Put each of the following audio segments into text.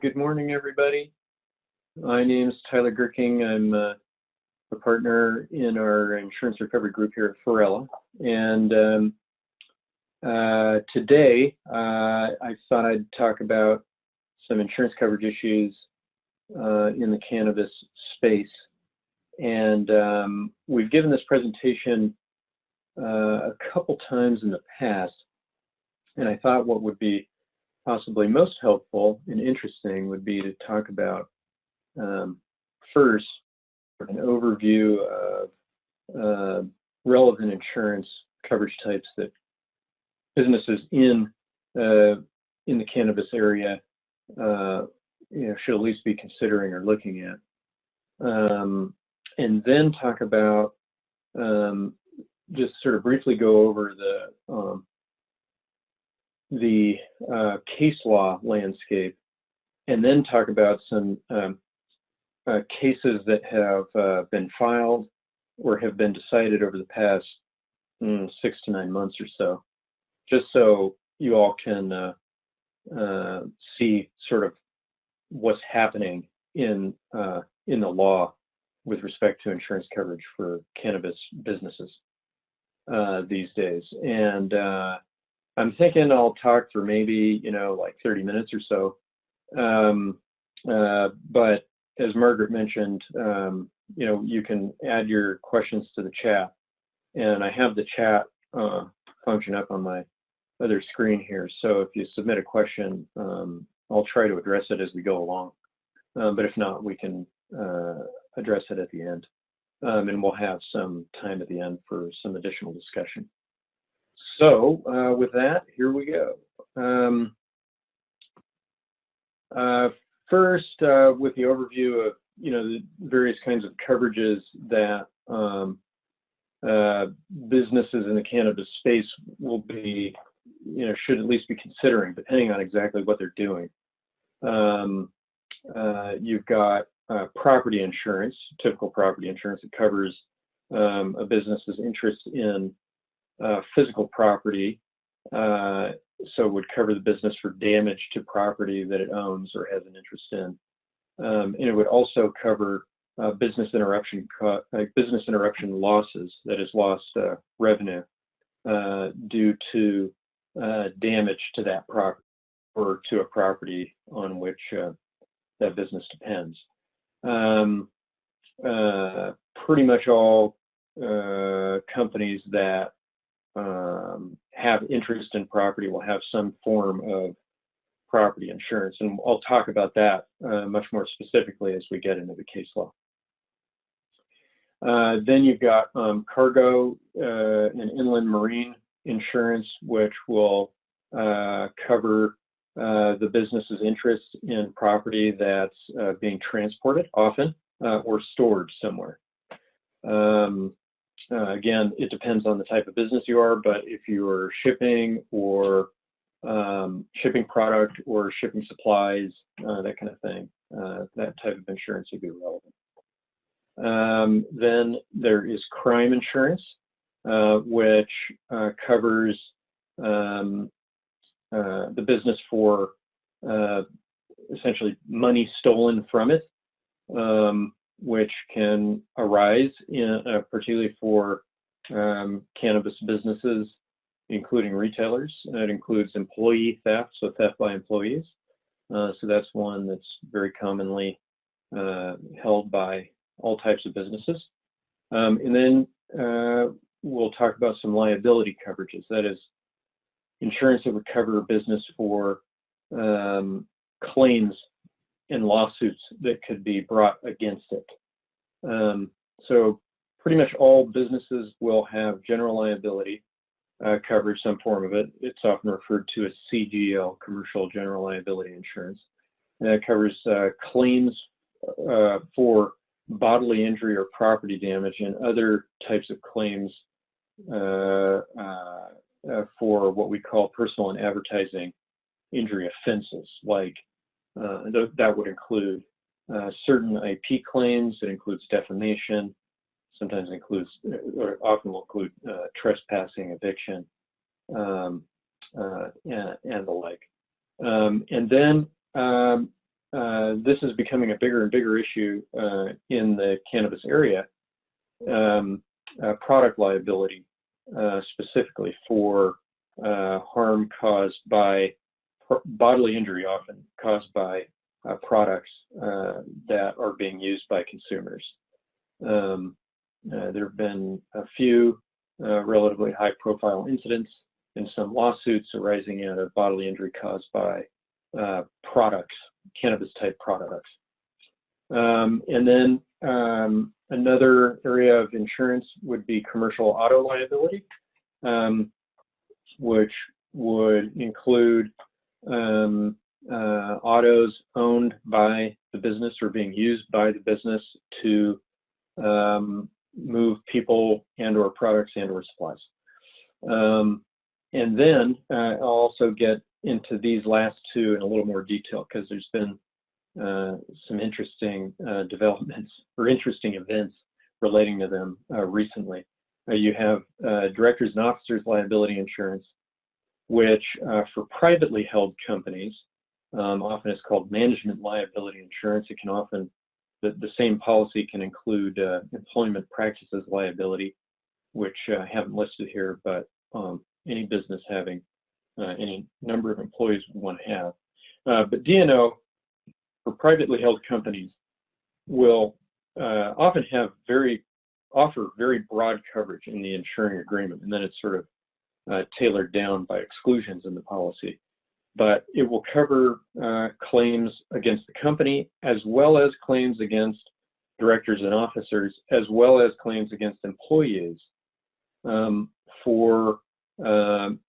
Good morning, everybody. My name is Tyler Gerking. I'm a partner in our insurance recovery group here at Forella. And today, I thought I'd talk about some insurance coverage issues in the cannabis space. And we've given this presentation a couple times in the past, and I thought what would be possibly most helpful and interesting would be to talk about first an overview of relevant insurance coverage types that businesses in the cannabis area should at least be considering or looking at, and then talk about just sort of briefly go over the case law landscape, and then talk about some cases that have been filed or have been decided over the past 6 to 9 months or so, just so you all can see sort of what's happening in the law with respect to insurance coverage for cannabis businesses these days. And I'm thinking I'll talk for maybe, like 30 minutes or so. But as Margaret mentioned, you can add your questions to the chat. And I have the chat function up on my other screen here. So if you submit a question, I'll try to address it as we go along. But if not, we can address it at the end. And we'll have some time at the end for some additional discussion. So with that, here we go. First, with the overview of the various kinds of coverages that businesses in the cannabis space will be, should at least be considering, depending on exactly what they're doing. You've got property insurance, typical property insurance that covers a business's interest in physical property, so would cover the business for damage to property that it owns or has an interest in, and it would also cover business interruption losses, that is, lost revenue due to damage to that property or to a property on which that business depends. Pretty much all companies that have interest in property will have some form of property insurance, and I'll talk about that much more specifically as we get into the case law. Then you've got cargo and inland marine insurance, which will cover the business's interest in property that's being transported often or stored somewhere. Again, it depends on the type of business you are, but if you are shipping or shipping product or shipping supplies, that kind of thing, that type of insurance would be relevant. Then there is crime insurance, which covers the business for essentially money stolen from it, which can arise particularly for cannabis businesses, including retailers. That includes employee theft, so theft by employees. So that's one that's very commonly held by all types of businesses. And then we'll talk about some liability coverages. That is, insurance that would cover a business for claims and lawsuits that could be brought against it. So pretty much all businesses will have general liability coverage, some form of it. It's often referred to as CGL, commercial general liability insurance. And that covers claims for bodily injury or property damage and other types of claims for what we call personal and advertising injury offenses, like that would include certain IP claims. It includes defamation, sometimes includes, or often will include trespassing, eviction, and the like. And then this is becoming a bigger and bigger issue in the cannabis area, product liability, specifically for harm caused by bodily injury, often caused by products that are being used by consumers. There have been a few relatively high-profile incidents and some lawsuits arising out of bodily injury caused by products, cannabis-type products. And then another area of insurance would be commercial auto liability, which would include autos owned by the business or being used by the business to move people and or products and or supplies. And then I'll also get into these last two in a little more detail because there's been some interesting developments or interesting events relating to them recently. You have directors and officers liability insurance, which for privately held companies often is called management liability insurance. It can often, the same policy can include employment practices liability, which I haven't listed here, but any business having any number of employees would want to have. But D&O for privately held companies will often have offer very broad coverage in the insuring agreement, and then it's sort of tailored down by exclusions in the policy. But it will cover claims against the company, as well as claims against directors and officers, as well as claims against employees for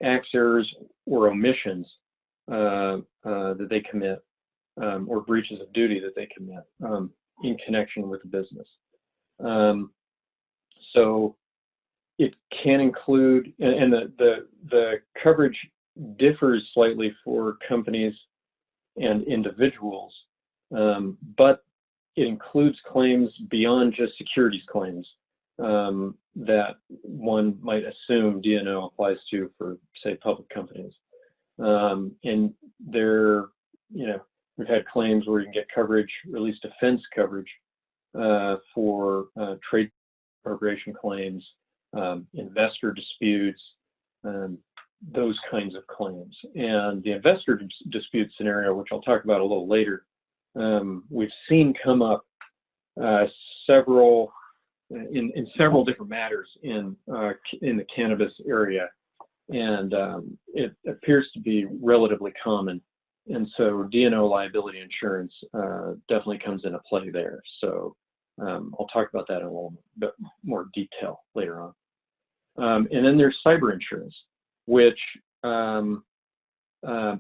acts, errors, or omissions that they commit, or breaches of duty that they commit in connection with the business. So it can include, and the coverage differs slightly for companies and individuals, but it includes claims beyond just securities claims that one might assume D&O applies to for, say, public companies. And there, we've had claims where you can get coverage, or at least defense coverage, for trade appropriation claims, investor disputes, those kinds of claims. And the investor dispute scenario, which I'll talk about a little later, we've seen come up in several different matters in the cannabis area, and it appears to be relatively common. And so D&O liability insurance definitely comes into play there. So I'll talk about that in a little bit more detail later on. And then there's cyber insurance, which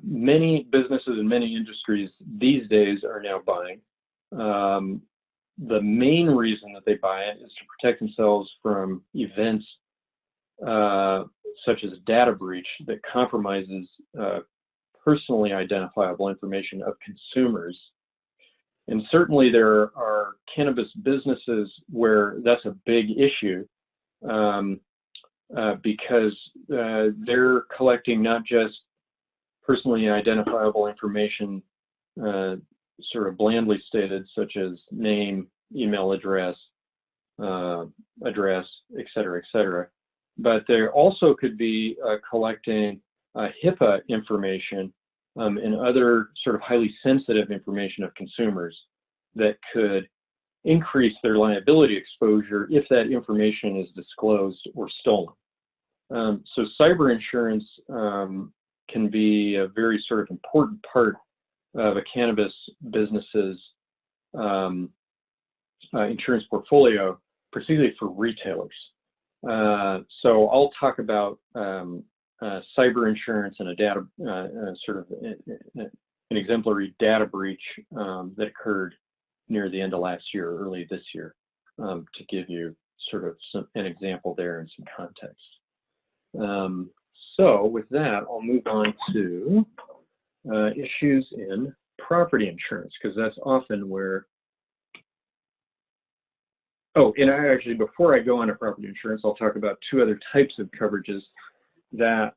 many businesses and many industries these days are now buying. The main reason that they buy it is to protect themselves from events such as data breach that compromises personally identifiable information of consumers. And certainly there are cannabis businesses where that's a big issue because they're collecting not just personally identifiable information, sort of blandly stated, such as name, email address, et cetera, but there also could be collecting HIPAA information and other sort of highly sensitive information of consumers that could increase their liability exposure if that information is disclosed or stolen. So cyber insurance can be a very sort of important part of a cannabis business's insurance portfolio, particularly for retailers. So I'll talk about cyber insurance and a data sort of an exemplary data breach that occurred near the end of last year, or early this year, to give you sort of an example there and some context. So with that, I'll move on to issues in property insurance, because that's often where, and actually before I go on to property insurance, I'll talk about two other types of coverages that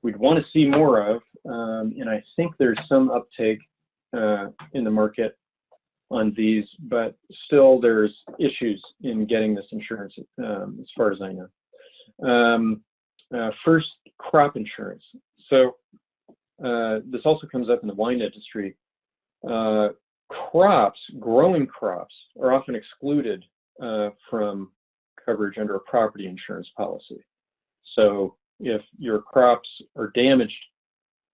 we'd want to see more of, and I think there's some uptake in the market on these, but still there's issues in getting this insurance as far as I know. First, crop insurance. So this also comes up in the wine industry. Growing crops are often excluded from coverage under a property insurance policy. So if your crops are damaged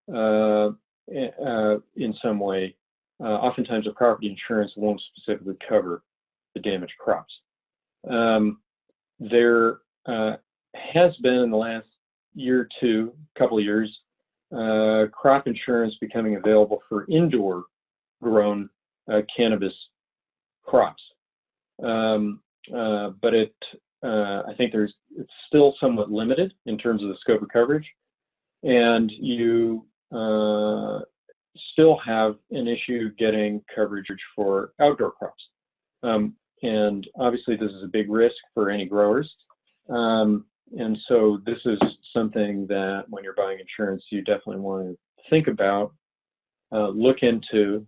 in some way, oftentimes a property insurance won't specifically cover the damaged crops. There has been in the last year or two, couple of years, crop insurance becoming available for indoor grown cannabis crops. But I think it's still somewhat limited in terms of the scope of coverage, and you still have an issue getting coverage for outdoor crops. And obviously this is a big risk for any growers. And so this is something that when you're buying insurance, you definitely want to think about, look into,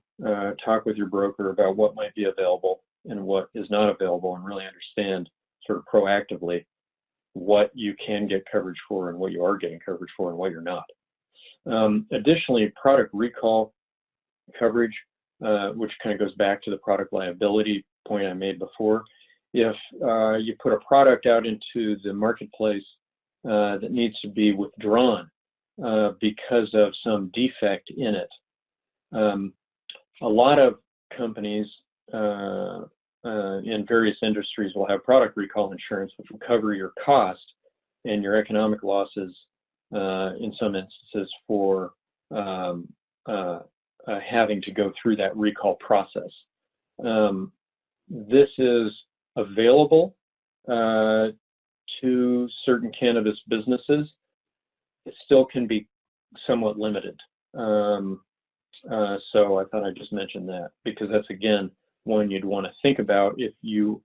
talk with your broker about what might be available and what is not available, and really understand sort of proactively what you can get coverage for and what you are getting coverage for and what you're not. Additionally, product recall coverage, which kind of goes back to the product liability point I made before. If you put a product out into the marketplace that needs to be withdrawn because of some defect in it, a lot of companies in various industries will have product recall insurance, which will cover your cost and your economic losses in some instances for having to go through that recall process. This is available to certain cannabis businesses. It still can be somewhat limited. So I thought I'd just mention that, because that's, again, one you'd want to think about if you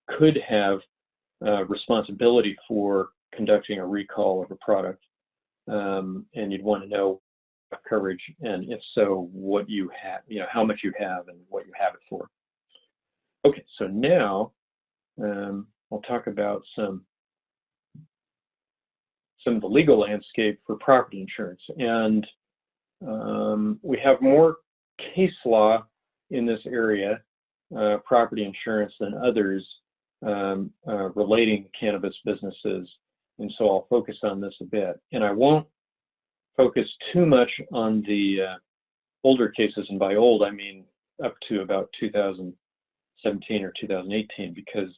could have responsibility for conducting a recall of a product, and you'd want to know coverage, and if so, what you have, how much you have and what you have it for. Okay, so now I'll talk about some of the legal landscape for property insurance. And we have more case law in this area, property insurance, than others relating to cannabis businesses. And so I'll focus on this a bit. And I won't focus too much on the older cases, and by old I mean up to about 2017 or 2018, because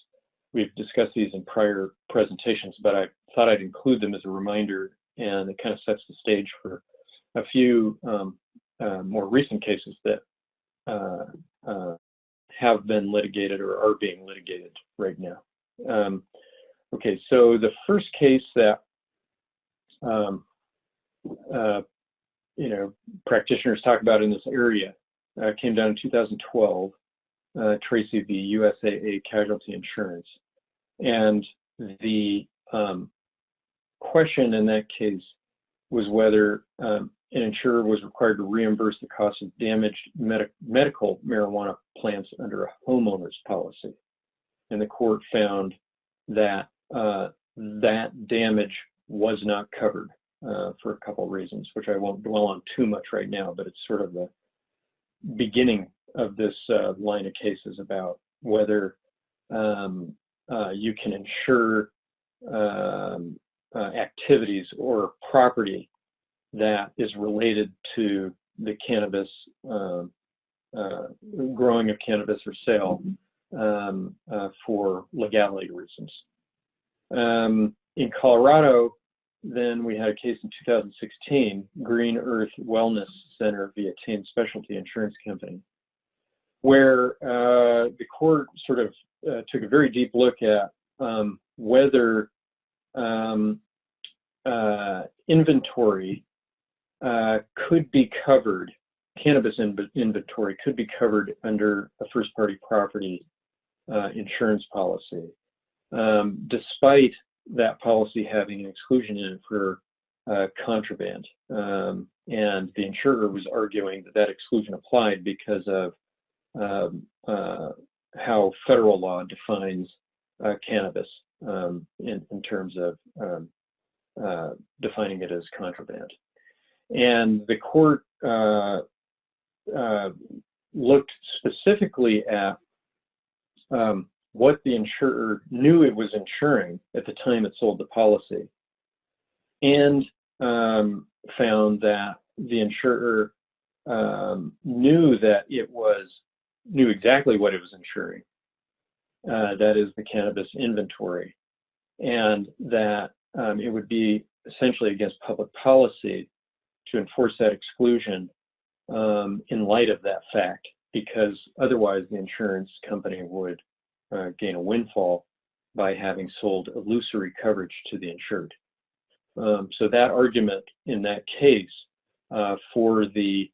we've discussed these in prior presentations, but I thought I'd include them as a reminder, and it kind of sets the stage for a few more recent cases that have been litigated or are being litigated right now. Okay, so the first case that practitioners talk about in this area came down in 2012, Tracy v. USAA Casualty Insurance. And the question in that case was whether an insurer was required to reimburse the cost of damaged medical marijuana plants under a homeowner's policy. And the court found that that damage was not covered for a couple of reasons, which I won't dwell on too much right now, but it's sort of the beginning of this line of cases about whether you can insure activities or property that is related to the cannabis, growing of cannabis or sale for legality reasons. In Colorado, then we had a case in 2016, Green Earth Wellness Center via Tain Specialty Insurance Company, where the court sort of took a very deep look at whether inventory could be covered, cannabis inventory could be covered under a first-party property insurance policy, despite that policy having an exclusion in it for contraband. and the insurer was arguing that that exclusion applied because of how federal law defines cannabis in terms of defining it as contraband. And the court looked specifically at what the insurer knew it was insuring at the time it sold the policy, and found that the insurer knew exactly what it was insuring, that is the cannabis inventory, and that it would be essentially against public policy to enforce that exclusion in light of that fact, because otherwise the insurance company would gain a windfall by having sold illusory coverage to the insured. So that argument in that case for the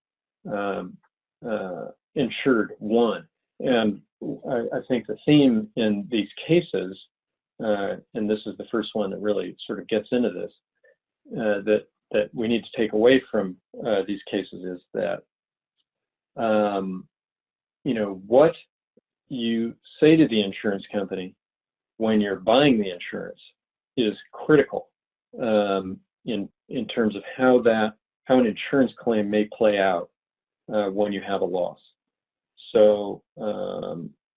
insured won. And I think the theme in these cases, and this is the first one that really sort of gets into this, that we need to take away from these cases is that what you say to the insurance company when you're buying the insurance is critical in terms of how an insurance claim may play out when you have a loss. So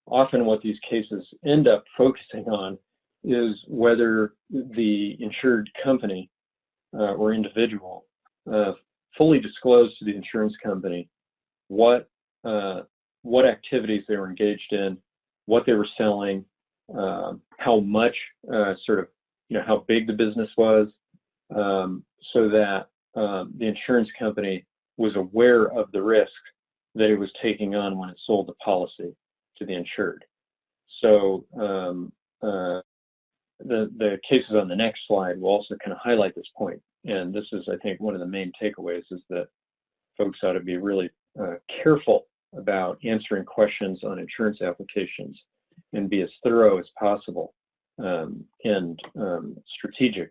often what these cases end up focusing on is whether the insured company or individual fully disclosed to the insurance company what activities they were engaged in, what they were selling, how much, how big the business was, so that the insurance company was aware of the risk that it was taking on when it sold the policy to the insured. So the cases on the next slide will also kind of highlight this point. And this is, I think, one of the main takeaways is that folks ought to be really careful about answering questions on insurance applications and be as thorough as possible and strategic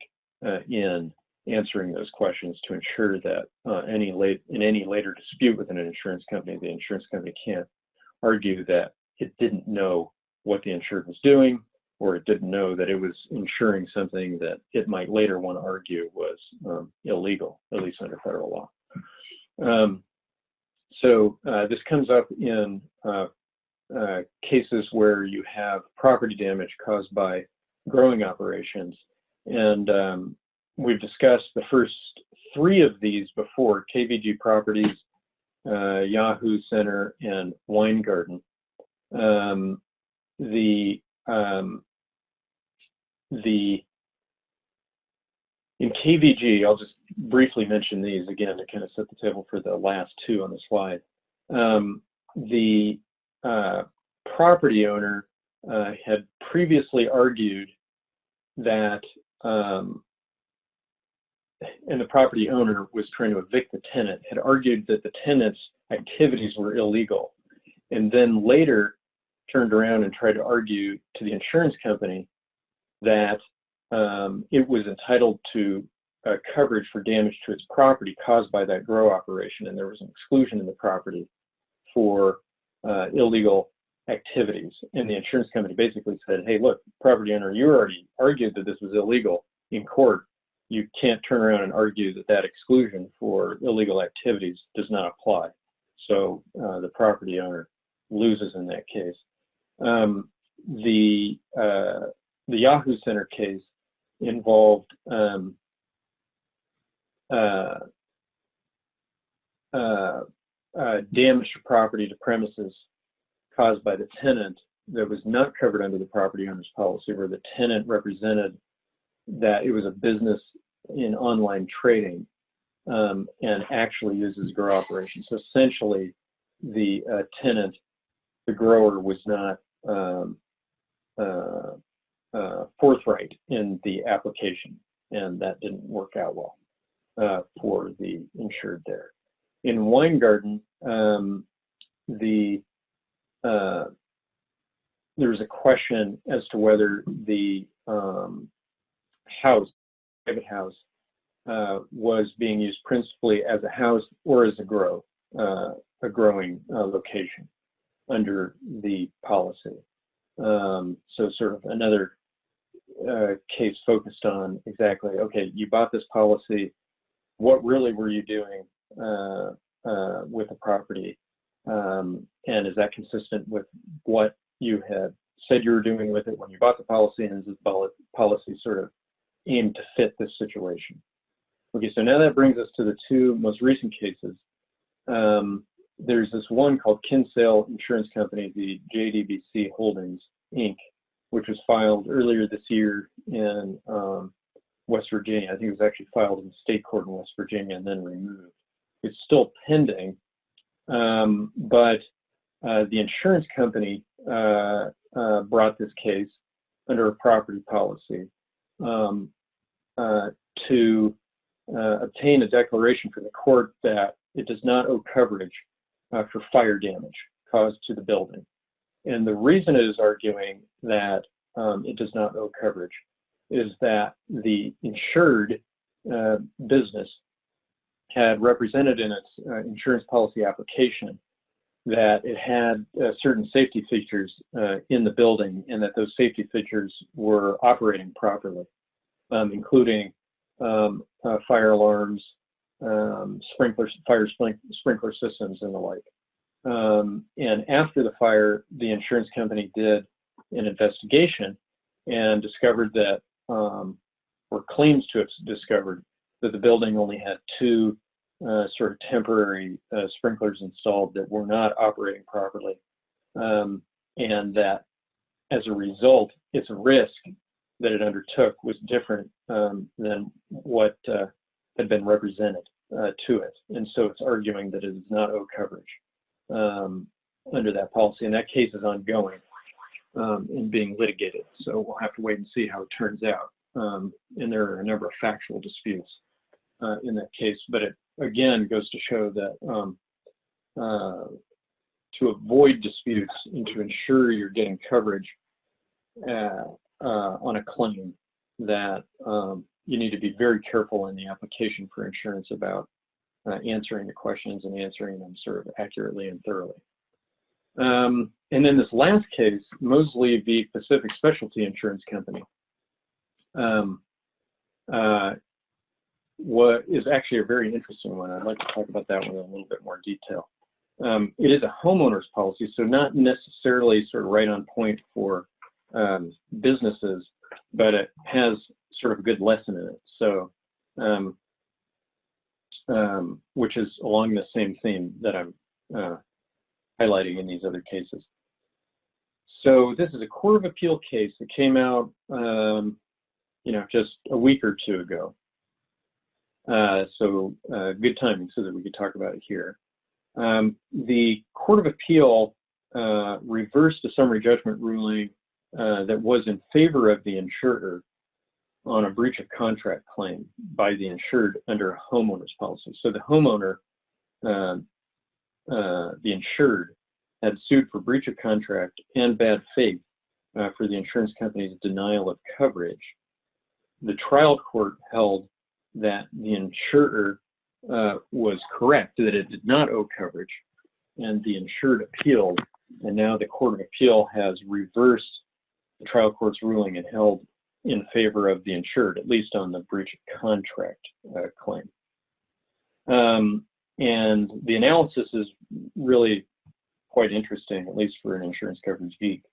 in answering those questions to ensure that in any later dispute with an insurance company, the insurance company can't argue that it didn't know what the insured was doing, or it didn't know that it was insuring something that it might later want to argue was illegal, at least under federal law. So this comes up in cases where you have property damage caused by growing operations. And we've discussed the first three of these before: KVG Properties, Yahoo Center, and Weingarten. In KVG, I'll just briefly mention these again to kind of set the table for the last two on the slide. The property owner had previously argued that, and the property owner was trying to evict the tenant, had argued that the tenant's activities were illegal, and then later turned around and tried to argue to the insurance company that it was entitled to coverage for damage to its property caused by that grow operation, and there was an exclusion in the property for illegal activities. And the insurance company basically said, hey, look, property owner, you already argued that this was illegal in court. You can't turn around and argue that that exclusion for illegal activities does not apply. So the property owner loses in that case. The Yahoo Center case involved damage to property to premises caused by the tenant that was not covered under the property owner's policy, where the tenant represented that it was a business in online trading and actually uses grow operations. So essentially, the tenant, the grower, was not forthright in the application, and that didn't work out well for the insured there. In Weingarten, there was a question as to whether the private house, was being used principally as a house or as a growing location under the policy. So sort of another case focused on exactly, okay, you bought this policy, what really were you doing with the property? And is that consistent with what you had said you were doing with it when you bought the policy, and is the policy sort of aimed to fit this situation? Okay, so now that brings us to the two most recent cases. There's this one called Kinsale Insurance Company, the JDBC Holdings, Inc., which was filed earlier this year in West Virginia. I think it was actually filed in the state court in West Virginia and then removed. It's still pending, but the insurance company brought this case under a property policy to obtain a declaration from the court that it does not owe coverage for fire damage caused to the building. And the reason it is arguing that it does not owe coverage is that the insured business had represented in its insurance policy application that it had certain safety features in the building, and that those safety features were operating properly, including fire alarms, fire sprinkler systems, and the like. And after the fire, the insurance company did an investigation and discovered that, or claims to have discovered, that the building only had two sort of temporary sprinklers installed that were not operating properly, and that as a result, its risk that it undertook was different than what had been represented to it. And so it's arguing that it does not owe coverage under that policy. And that case is ongoing and being litigated. So we'll have to wait and see how it turns out. And there are a number of factual disputes in that case. But it, again, goes to show that to avoid disputes and to ensure you're getting coverage on a claim, that you need to be very careful in the application for insurance about answering the questions and answering them sort of accurately and thoroughly. And then this last case, Mosley v. Pacific Specialty Insurance Company, what is actually a very interesting one. I'd like to talk about that one in a little bit more detail. It is a homeowners policy, so not necessarily sort of right on point for businesses, but it has sort of a good lesson in it. So, which is along the same theme that I'm highlighting in these other cases. So this is a Court of Appeal case that came out, just a week or two ago. So good timing so that we could talk about it here. The Court of Appeal reversed a summary judgment ruling that was in favor of the insurer on a breach of contract claim by the insured under a homeowner's policy. So the homeowner, the insured, had sued for breach of contract and bad faith for the insurance company's denial of coverage. The trial court held that the insurer was correct, that it did not owe coverage, and the insured appealed, and now the Court of Appeal has reversed the trial court's ruling and held in favor of the insured, at least on the breach of contract claim. And the analysis is really quite interesting, at least for an insurance coverage geek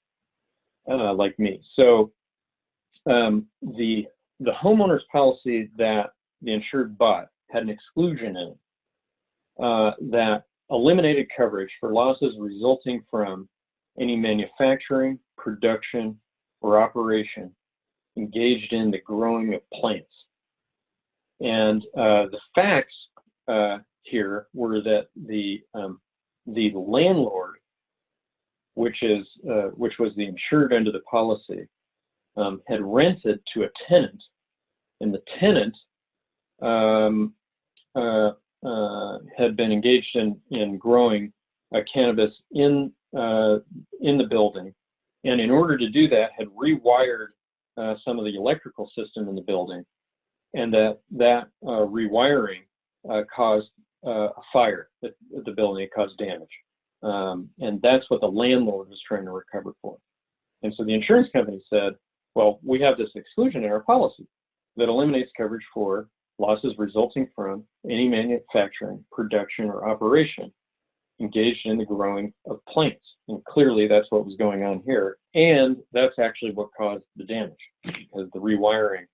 like me. So the homeowner's policy that the insured bought had an exclusion in it that eliminated coverage for losses resulting from any manufacturing, production, or operation engaged in the growing of plants. And the facts here were that the landlord, which was the insured under the policy, had rented to a tenant, and the tenant had been engaged in growing cannabis in the building, and in order to do that, had rewired some of the electrical system in the building and that rewiring caused a fire at the building. It caused damage. And that's what the landlord was trying to recover for. And so the insurance company said, well, we have this exclusion in our policy that eliminates coverage for losses resulting from any manufacturing, production, or operation engaged in the growing of plants. And clearly that's what was going on here. And that's actually what caused the damage, because the rewiring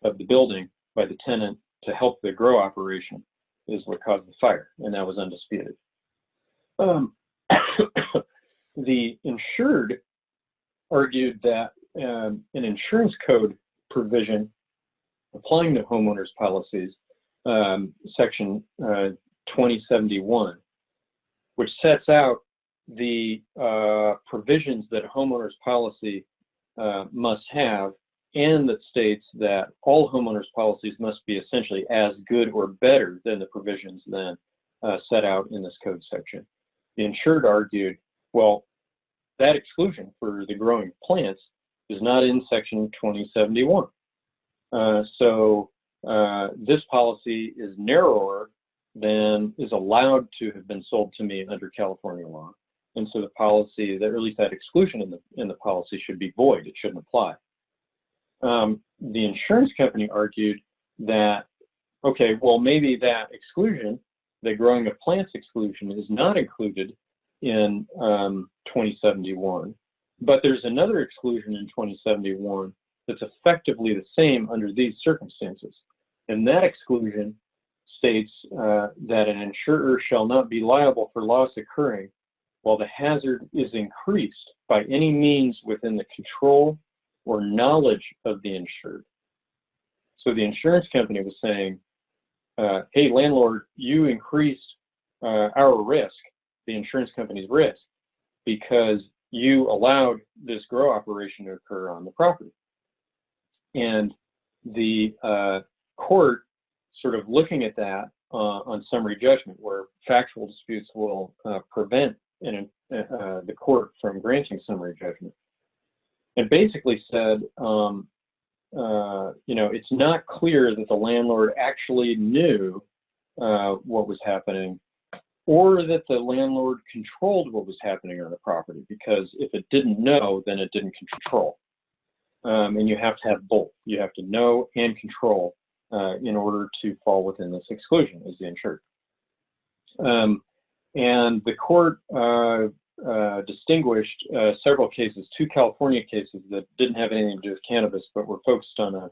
of the building by the tenant to help the grow operation is what caused the fire, and that was undisputed. The insured argued that an insurance code provision applying to homeowners policies, section 2071, which sets out the provisions that a homeowners policy must have, and that states that all homeowners policies must be essentially as good or better than the provisions then set out in this code section. The insured argued, well, that exclusion for the growing plants is not in section 2071. So this policy is narrower than is allowed to have been sold to me under California law. And so the policy, or at least that exclusion in the policy, should be void. It shouldn't apply. The insurance company argued that, okay, well, maybe that exclusion, the growing of plants exclusion, is not included in 2071, but there's another exclusion in 2071 that's effectively the same under these circumstances. And that exclusion states that an insurer shall not be liable for loss occurring while the hazard is increased by any means within the control or knowledge of the insured. So the insurance company was saying, hey, landlord, you increased our risk, the insurance company's risk, because you allowed this grow operation to occur on the property. And the court, sort of looking at that on summary judgment, where factual disputes will prevent the court from granting summary judgment, and basically said, it's not clear that the landlord actually knew what was happening, or that the landlord controlled what was happening on the property, because if it didn't know, then it didn't control. And you have to have both. You have to know and control in order to fall within this exclusion as the insured. And the court distinguished several cases, 2 California cases that didn't have anything to do with cannabis, but were focused on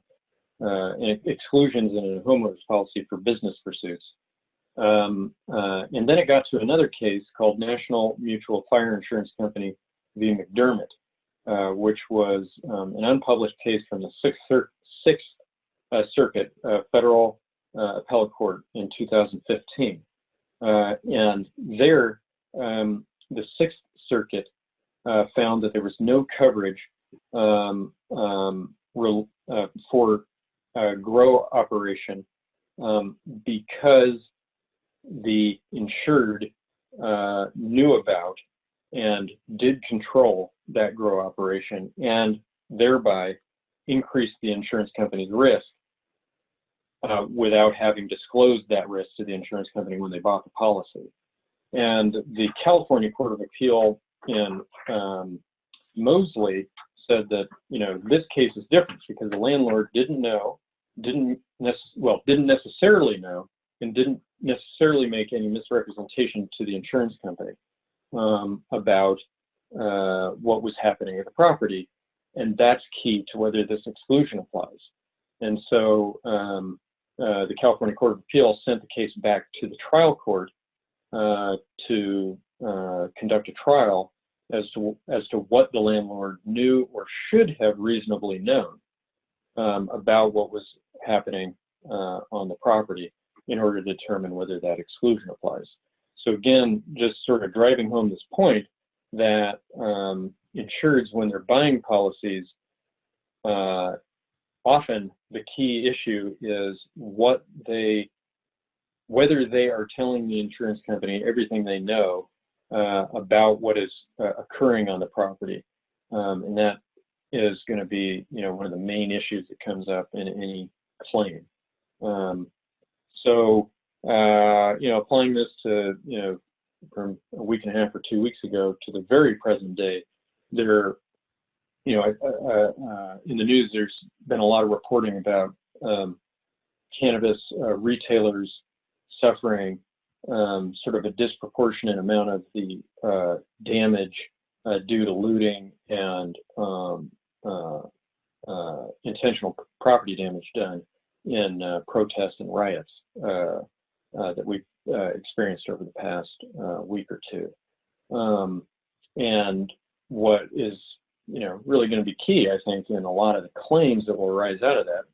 exclusions in a homeowners policy for business pursuits. And then it got to another case called National Mutual Fire Insurance Company v. McDermott, which was an unpublished case from the Sixth Circuit Federal Appellate Court in 2015. And there, the Sixth Circuit found that there was no coverage for grow operation because the insured knew about and did control that grow operation, and thereby increased the insurance company's risk without having disclosed that risk to the insurance company when they bought the policy. And the California Court of Appeal in Mosley said that, this case is different because the landlord didn't necessarily know, and didn't necessarily make any misrepresentation to the insurance company about what was happening at the property. And that's key to whether this exclusion applies. And so the California Court of Appeal sent the case back to the trial court to conduct a trial as to what the landlord knew or should have reasonably known about what was happening on the property in order to determine whether that exclusion applies. So again, just sort of driving home this point that insureds, when they're buying policies, often the key issue is whether they are telling the insurance company everything they know about what is occurring on the property. And that is going to be, one of the main issues that comes up in any claim. Applying this to, from a week and a half or 2 weeks ago to the very present day, there, in the news, there's been a lot of reporting about cannabis retailers suffering sort of a disproportionate amount of the damage due to looting and intentional property damage done in protests and riots that we've experienced over the past week or two. And what is, really going to be key, I think, in a lot of the claims that will arise out of that,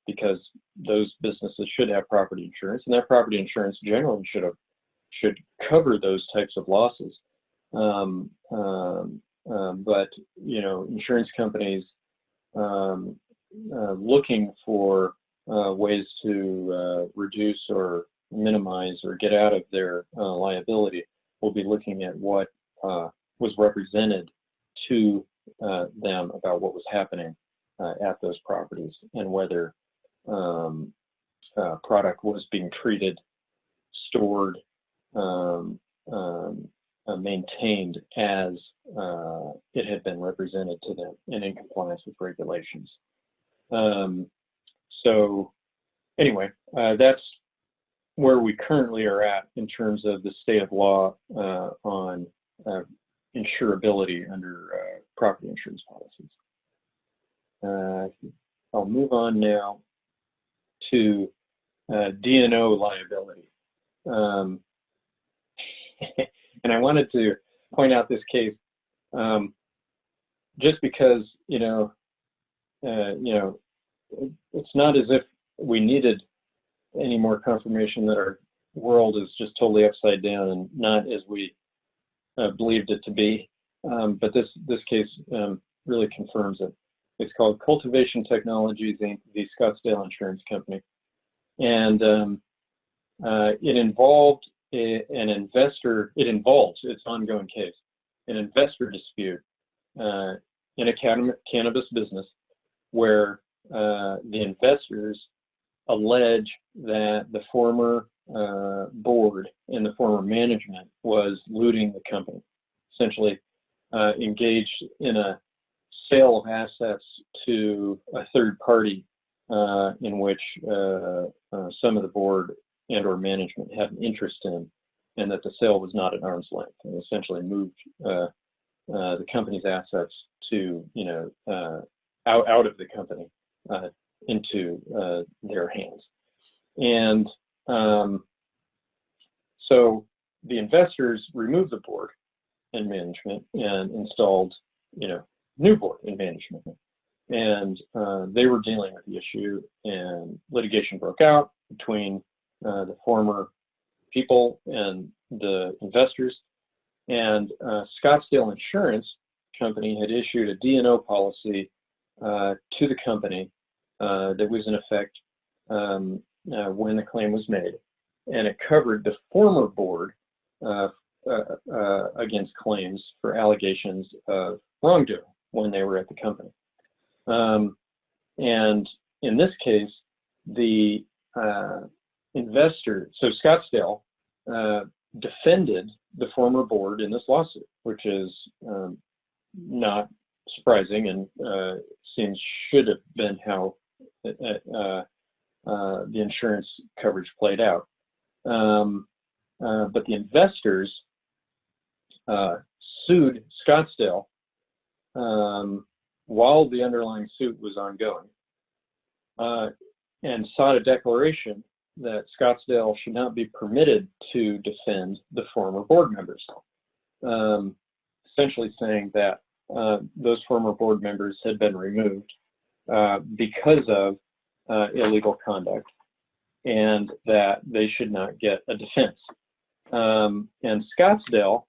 because those businesses should have property insurance, and that property insurance generally should cover those types of losses. But insurance companies looking for ways to reduce or minimize or get out of their liability will be looking at what was represented to them about what was happening at those properties, and whether product was being treated, stored, maintained as it had been represented to them and in compliance with regulations. So anyway, that's where we currently are at in terms of the state of law on insurability under property insurance policies. I'll move on now to Dino liability. And I wanted to point out this case just because, it's not as if we needed any more confirmation that our world is just totally upside down and not as we believed it to be. But this case really confirms it. It's called Cultivation Technologies, Inc., the Scottsdale Insurance Company. And it involved its ongoing case, an investor dispute in a cannabis business where the investors allege that the former board and the former management was looting the company, essentially engaged in a sale of assets to a third party in which some of the board and or management had an interest in, and that the sale was not at arm's length, and essentially moved the company's assets to, out of the company into their hands. And so the investors removed the board and management and installed, new board and management. And they were dealing with the issue, and litigation broke out between the former people and the investors. And Scottsdale Insurance Company had issued a D&O policy to the company that was in effect when the claim was made. And it covered the former board against claims for allegations of wrongdoing when they were at the company. And in this case, the investor, so Scottsdale, defended the former board in this lawsuit, which is not surprising, and seems should have been how the insurance coverage played out. But the investors sued Scottsdale while the underlying suit was ongoing, and sought a declaration that Scottsdale should not be permitted to defend the former board members, essentially saying that those former board members had been removed because of illegal conduct, and that they should not get a defense. And Scottsdale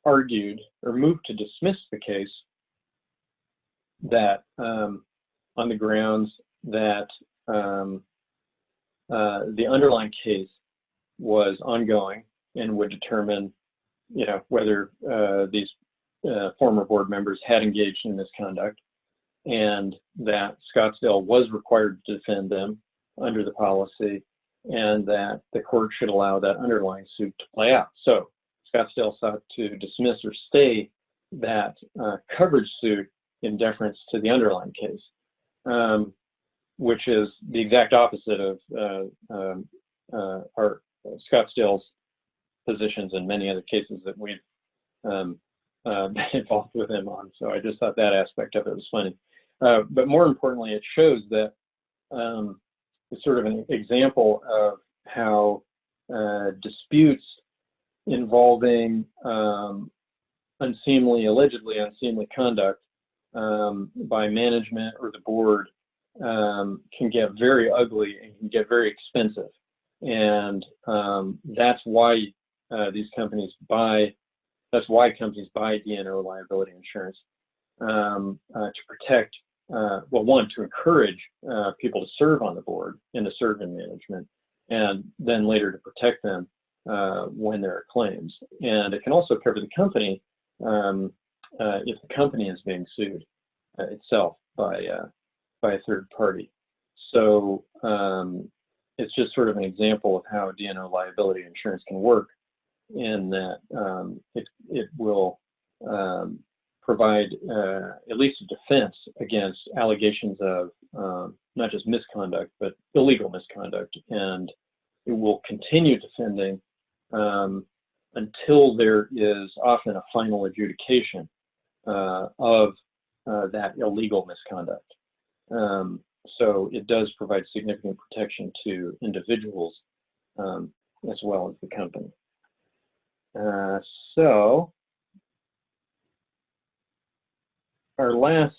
argued or moved to dismiss the case that on the grounds that the underlying case was ongoing and would determine, whether these former board members had engaged in misconduct, and that Scottsdale was required to defend them under the policy, and that the court should allow that underlying suit to play out. So Scottsdale sought to dismiss or stay that coverage suit in deference to the underlying case, which is the exact opposite of our Scottsdale's positions in many other cases that we've been involved with him on. So I just thought that aspect of it was funny. But more importantly, it shows that it's sort of an example of how disputes involving allegedly unseemly conduct by management or the board can get very ugly and can get very expensive. And that's why companies buy D&O liability insurance to protect, one, to encourage people to serve on the board and to serve in management, and then later to protect them when there are claims. And it can also cover the company if the company is being sued itself by a third party. So it's just sort of an example of how D&O liability insurance can work, in that it will provide at least a defense against allegations of not just misconduct, but illegal misconduct. And it will continue defending until there is often a final adjudication of that illegal misconduct. So it does provide significant protection to individuals as well as the company. So our last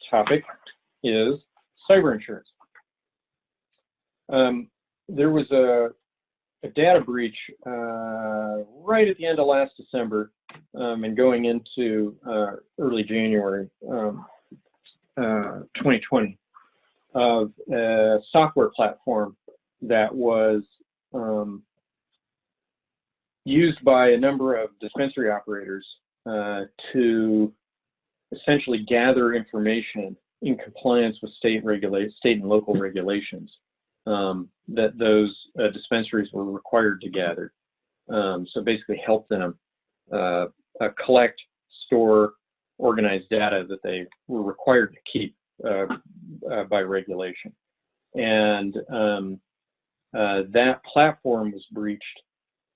topic is cyber insurance. There was a data breach right at the end of last December and going into early January 2020 of a software platform that was used by a number of dispensary operators to essentially gather information in compliance with state and local regulations that those dispensaries were required to gather. So basically help them collect, store, organize data that they were required to keep by regulation. And that platform was breached,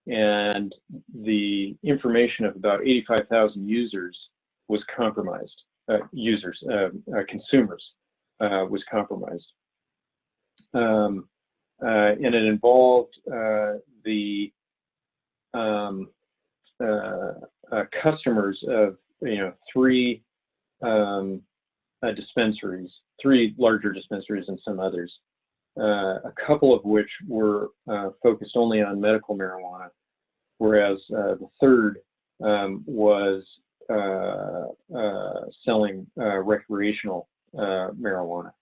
and the information of about 85,000 users was compromised. Consumers was compromised. And it involved the customers of three dispensaries, three larger dispensaries and some others, a couple of which were focused only on medical marijuana, whereas the third was selling recreational marijuana.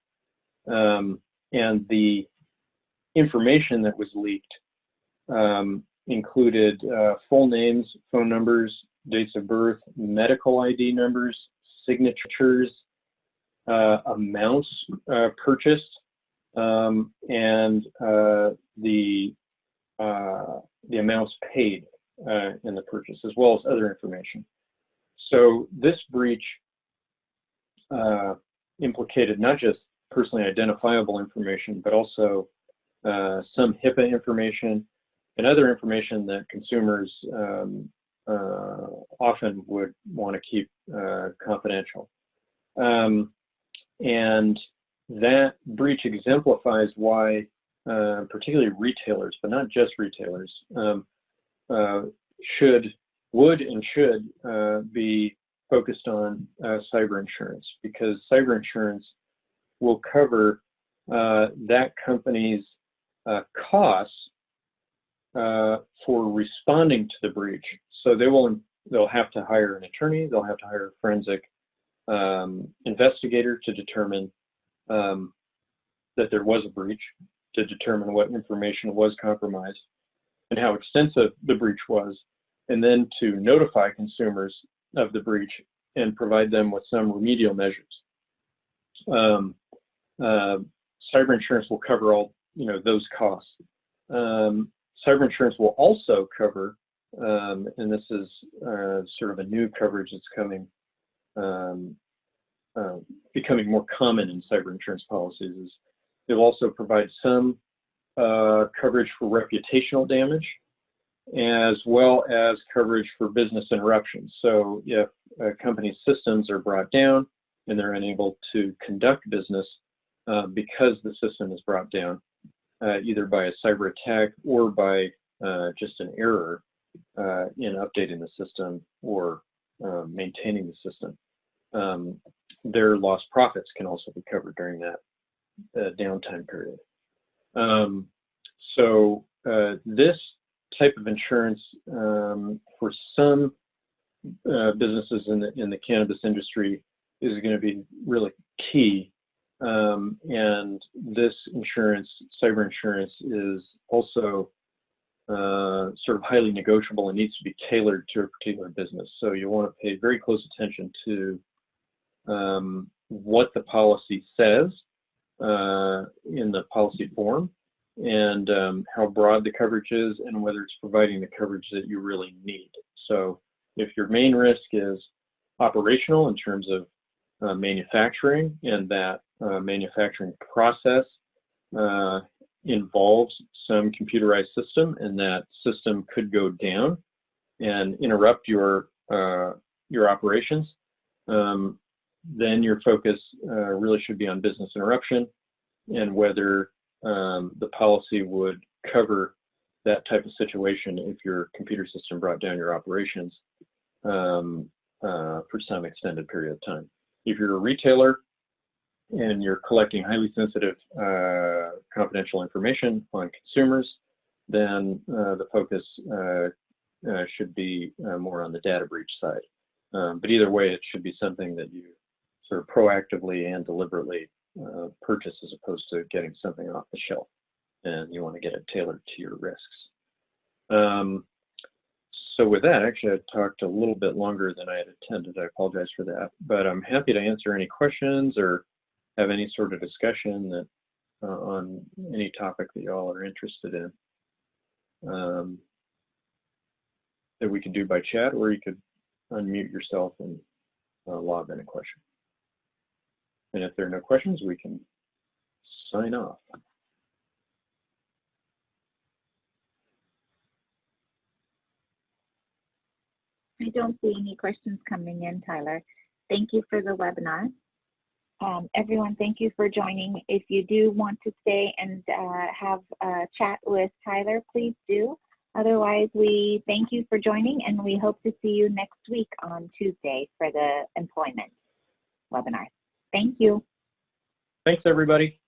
And the information that was leaked included full names, phone numbers, dates of birth, medical ID numbers, signatures, amounts purchased, and the amounts paid in the purchase, as well as other information. So this breach implicated not just personally identifiable information, but also some HIPAA information and other information that consumers often would want to keep confidential. And that breach exemplifies why particularly retailers, but not just retailers, would and should be focused on cyber insurance, because cyber insurance will cover that company's costs for responding to the breach. So they'll have to hire an attorney, they'll have to hire a forensic investigator to determine that there was a breach, to determine what information was compromised and how extensive the breach was, and then to notify consumers of the breach and provide them with some remedial measures. cyber insurance will cover all, those costs. Cyber insurance will also cover, and this is sort of a new coverage that's coming, becoming more common in cyber insurance policies, is they'll also provide some coverage for reputational damage, as well as coverage for business interruptions. So if a company's systems are brought down and they're unable to conduct business because the system is brought down, either by a cyber attack or by just an error in updating the system or maintaining the system, their lost profits can also be covered during that downtime period. So this type of insurance for some businesses in the cannabis industry is going to be really key. And this insurance, cyber insurance, is also sort of highly negotiable and needs to be tailored to a particular business. So you want to pay very close attention to what the policy says in the policy form, and how broad the coverage is, and whether it's providing the coverage that you really need. So if your main risk is operational in terms of manufacturing, and that manufacturing process involves some computerized system, and that system could go down and interrupt your operations, then your focus really should be on business interruption, and whether the policy would cover that type of situation if your computer system brought down your operations for some extended period of time. If you're a retailer and you're collecting highly sensitive confidential information on consumers, then the focus should be more on the data breach side. But either way, it should be something that you sort of proactively and deliberately purchase, as opposed to getting something off the shelf, and you want to get it tailored to your risks. So with that, actually, I talked a little bit longer than I had intended. I apologize for that, but I'm happy to answer any questions or have any sort of discussion that on any topic that y'all are interested in, that we could do by chat, or you could unmute yourself and lob in a question. And if there are no questions, we can sign off. I don't see any questions coming in, Tyler. Thank you for the webinar. Everyone, thank you for joining. If you do want to stay and have a chat with Tyler, please do. Otherwise, we thank you for joining, and we hope to see you next week on Tuesday for the employment webinar. Thank you. Thanks, everybody.